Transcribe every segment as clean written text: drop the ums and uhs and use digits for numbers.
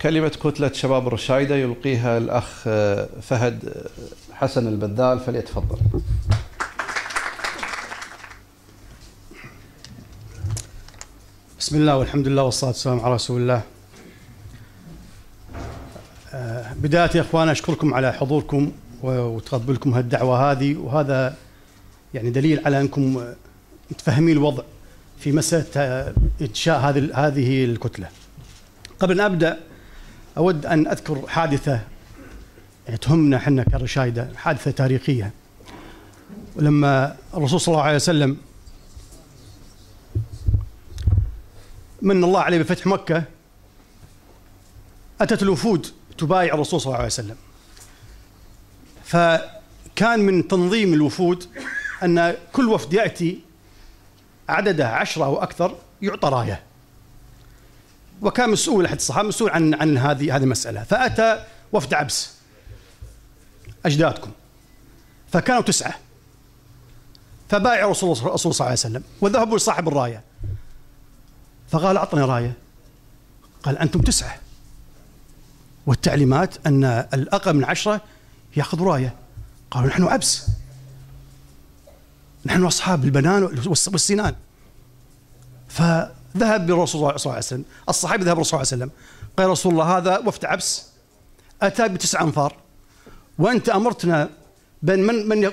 كلمة كتلة شباب الرشايدة يلقيها الأخ فهد حسن البذال، فليتفضل. بسم الله والحمد لله والصلاة والسلام على رسول الله. بداية يا إخوان أشكركم على حضوركم وتقبلكم هالدعوة هذه، وهذا يعني دليل على أنكم متفهمين الوضع في مسألة إنشاء هذه الكتلة. قبل أن أبدأ أود أن أذكر حادثة تهمنا حنا كرشايدة، حادثة تاريخية. ولما الرسول صلى الله عليه وسلم من الله عليه بفتح مكة، أتت الوفود تبايع الرسول صلى الله عليه وسلم، فكان من تنظيم الوفود أن كل وفد يأتي عدده 10 أو أكثر يعطى راية، وكان مسؤول أحد الصحابة مسؤول عن هذه المسألة. فأتى وفد عبس أجدادكم، فكانوا 9، فبايع الرسول صلى الله عليه وسلم وذهبوا لصاحب الراية فقال أعطني راية. قال أنتم 9، والتعليمات أن الأقل من 10 يأخذ راية. قالوا نحن عبس، نحن أصحاب البنان والسنان. فذهب بالرسول صلى الله عليه وسلم، الصحابي ذهب بالرسول صلى الله عليه وسلم، قال رسول الله هذا وفد عبس أتى ب9 أنفار، وأنت أمرتنا بين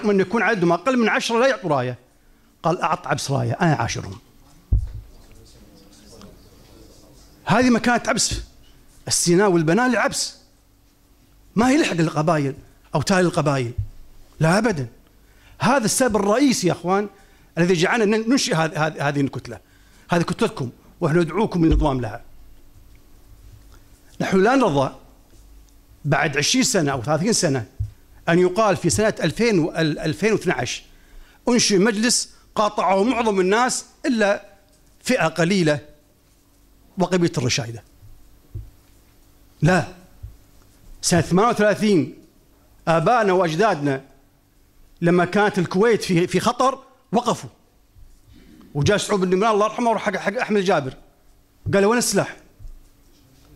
من يكون عددهم أقل من 10 لا يعطوا راية. قال أعط عبس راية أنا عاشرهم. هذه مكانة عبس، السيناء والبنان لعبس، ما يلحق القبائل أو تالي القبائل، لا أبدا. هذا السبب الرئيسي يا أخوان الذي جعلنا ننشئ هذه الكتلة. هذه كتلتكم ونحن ندعوكم للانضمام لها. نحن لا نرضى بعد 20 سنة أو 30 سنة أن يقال في سنة 2012 أنشئ مجلس قاطعه معظم الناس إلا فئة قليلة وقبيلة الرشايدة. لا، سنة 38 آبائنا وأجدادنا لما كانت الكويت في خطر وقفوا، وجاء سعود بن نمران الله يرحمه وراح حق أحمد جابر قال له وين السلاح؟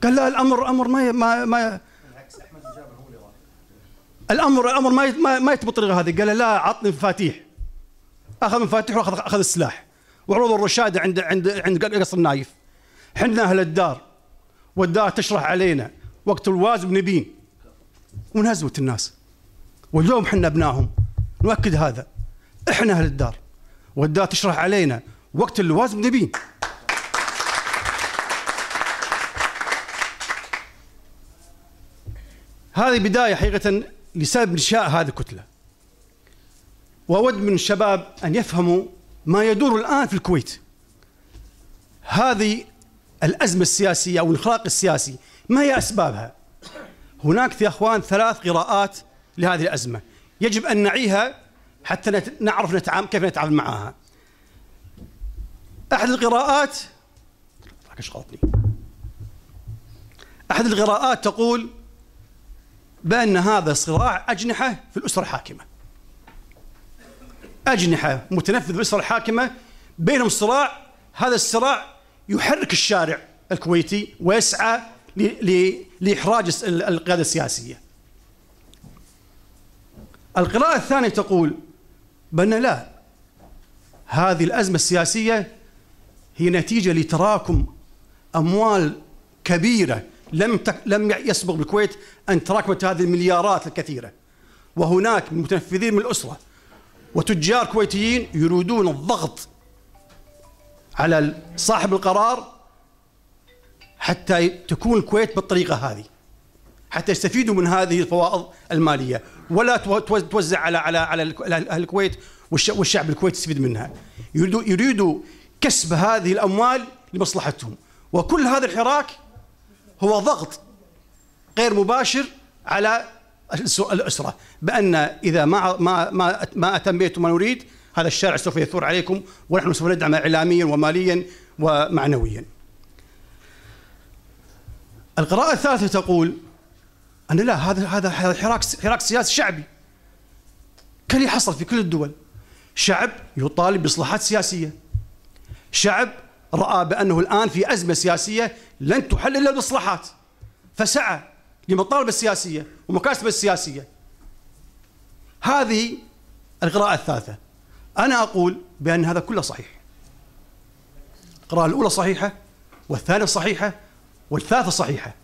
قال لا، الأمر ما يتم بالطريقة هذه. قال له لا، عطني مفاتيح. أخذ مفاتيح وأخذ السلاح وعروض الرشادة عند قصر النايف. حنا أهل الدار والدار تشرح علينا وقت الواز بنبين ونهزوت الناس، واليوم حنا ابناهم نؤكد هذا. احنا أهل الدار والدار تشرح علينا وقت الواز بنبين. هذه بداية حقيقة لسبب إنشاء هذه الكتلة. وأود من الشباب أن يفهموا ما يدور الآن في الكويت. هذه الأزمة السياسية أو الانخراط السياسي ما هي أسبابها؟ هناك يا أخوان 3 قراءات لهذه الأزمة يجب أن نعيها حتى نعرف كيف نتعامل معها. أحد القراءات تقول بأن هذا صراع أجنحة في الأسرة الحاكمة، أجنحة متنفذ في الأسرة الحاكمة بينهم صراع. هذا الصراع يحرك الشارع الكويتي ويسعى لإحراج القيادة السياسية. القراءة الثانية تقول بأن لا، هذه الأزمة السياسية هي نتيجة لتراكم أموال كبيرة لم يسبق بالكويت أن تراكمت هذه المليارات الكثيرة، وهناك متنفذين من الأسرة وتجار كويتيين يريدون الضغط على صاحب القرار حتى تكون الكويت بالطريقة هذه، حتى يستفيدوا من هذه الفوائض المالية ولا توزع على أهل الكويت والشعب الكويتي يستفيد منها. يريدوا كسب هذه الأموال لمصلحتهم، وكل هذا الحراك هو ضغط غير مباشر على الأسرة بأن إذا ما أتميتم ما نريد هذا الشارع سوف يثور عليكم، ونحن سوف ندعم إعلاميا وماليا ومعنويا. القراءة الثالثة تقول أن لا، هذا حراك سياسي شعبي كان يحصل في كل الدول. شعب يطالب بإصلاحات سياسية، شعب رأى بأنه الآن في أزمة سياسية لن تحل إلا بالإصلاحات، فسعى لمطالب السياسية ومكاسب السياسية. هذه القراءة الثالثة. أنا أقول بأن هذا كله صحيح. القراءة الأولى صحيحة، والثانية صحيحة، والثالثة صحيحة.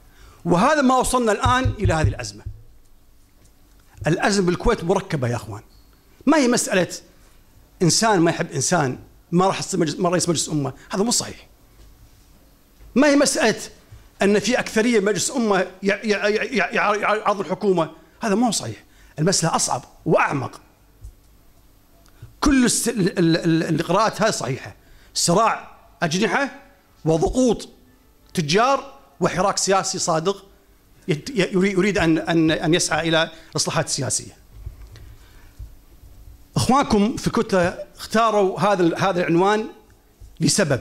وهذا ما وصلنا الآن إلى هذه الأزمة. الأزمة بالكويت مركبة يا أخوان، ما هي مسألة إنسان ما يحب إنسان ما راح يصير رئيس مجلس أمة، هذا مو صحيح. ما هي مسألة أن في أكثرية مجلس أمة يعارض الحكومة، هذا مو صحيح. المسألة أصعب وأعمق. كل القراءات هذه صحيحة. صراع أجنحة وضغوط تجار وحراك سياسي صادق يريد أن يسعى إلى الإصلاحات السياسية. إخوانكم في الكتلة اختاروا هذا العنوان لسبب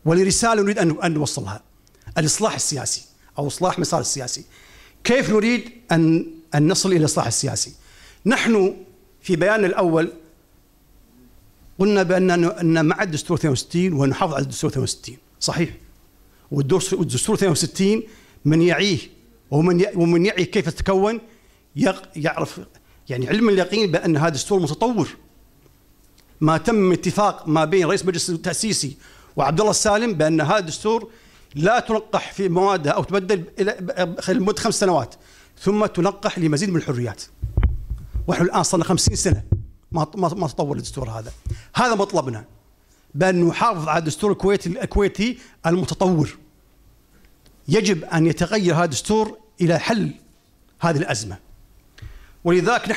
ولرسالة نريد أن نوصلها: الإصلاح السياسي أو إصلاح مسار السياسي. كيف نريد أن نصل إلى الإصلاح السياسي؟ نحن في بياننا الأول قلنا بأن مع الدستور 62 ونحافظ على الدستور 62 صحيح، والدستور 62 من يعيه ومن يعي كيف تتكون يعرف، يعني علم اليقين بأن هذا دستور متطور. ما تم اتفاق ما بين رئيس مجلس التأسيسي وعبد الله السالم بأن هذا الدستور لا تنقح في مواده أو تبدل خلال مدة 5 سنوات، ثم تنقح لمزيد من الحريات. ونحن الآن صرنا 50 سنة ما تطور الدستور هذا. هذا مطلبنا، بأن نحافظ على الدستور الكويتي المتطور. يجب أن يتغير هذا الدستور إلى حل هذه الأزمة. ولذلك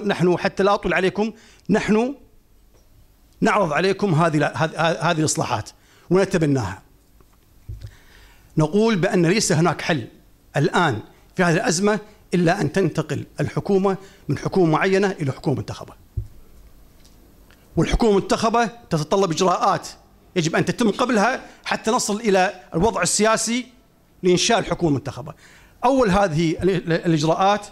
نحن حتى لا أطول عليكم، نحن نعرض عليكم هذه الإصلاحات ونتبناها. نقول بأن ليس هناك حل الآن في هذه الأزمة إلا أن تنتقل الحكومة من حكومة معينة إلى حكومة منتخبة. والحكومة المنتخبة تتطلب إجراءات يجب أن تتم قبلها حتى نصل إلى الوضع السياسي لإنشاء الحكومة المنتخبة. أول هذه الإجراءات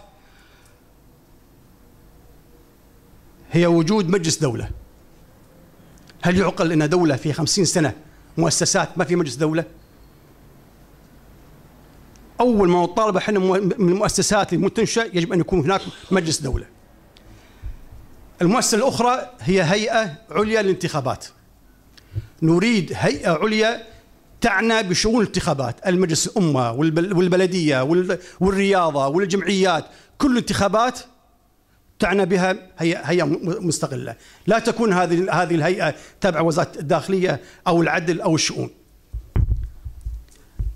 هي وجود مجلس دولة. هل يعقل أن دولة في 50 سنة مؤسسات ما في مجلس دولة؟ أول ما نطالب احنا من المؤسسات المتنشئة يجب أن يكون هناك مجلس دولة. المؤسسة الأخرى هي هيئة عليا للانتخابات. نريد هيئة عليا تعنى بشؤون الانتخابات، المجلس الأمة والبلدية والرياضة والجمعيات، كل الانتخابات تعنى بها هيئة مستقلة، لا تكون هذه الهيئة تابعة وزارة الداخلية أو العدل أو الشؤون.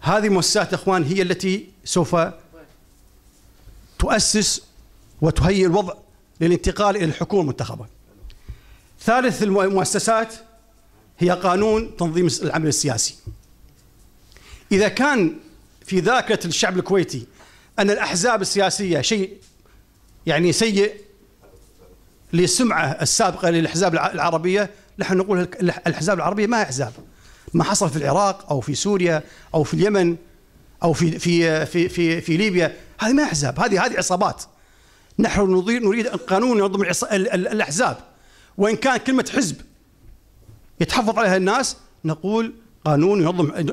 هذه المؤسسات أخوان هي التي سوف تؤسس وتهيئ الوضع للانتقال إلى الحكومة المنتخبة. ثالث المؤسسات هي قانون تنظيم العمل السياسي. إذا كان في ذاكرة الشعب الكويتي أن الأحزاب السياسية شيء يعني سيء للسمعة السابقة للأحزاب العربية، نحن نقول الأحزاب العربية ما هي أحزاب. ما حصل في العراق أو في سوريا أو في اليمن أو في ليبيا هذه ما أحزاب، هذه عصابات. نحن نريد قانون ينظم الأحزاب، وإن كان كلمة حزب يتحفظ عليها الناس، نقول قانون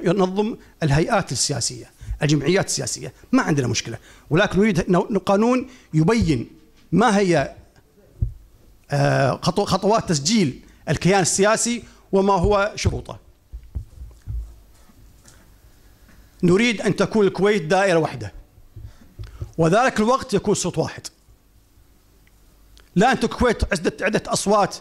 ينظم الهيئات السياسية، الجمعيات السياسية، ما عندنا مشكلة. ولكن نريد قانون يبين ما هي خطوات تسجيل الكيان السياسي وما هو شروطه. نريد أن تكون الكويت دائرة واحدة، وذلك الوقت يكون صوت واحد. لا أن تكون الكويت عدة أصوات،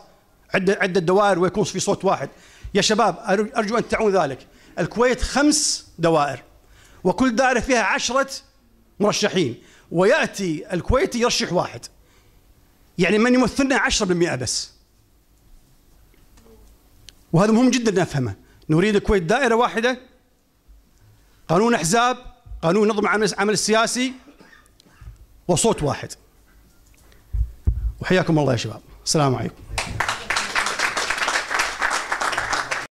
عدة دوائر ويكون في صوت واحد. يا شباب أرجو أن تعون ذلك. الكويت 5 دوائر، وكل دائرة فيها 10 مرشحين، ويأتي الكويتي يرشح واحد، يعني من يمثلنا 10% بس. وهذا مهم جدا نفهمه. نريد الكويت دائرة واحدة، قانون أحزاب، قانون نظم عمل السياسي، وصوت واحد. وحياكم الله يا شباب. السلام عليكم.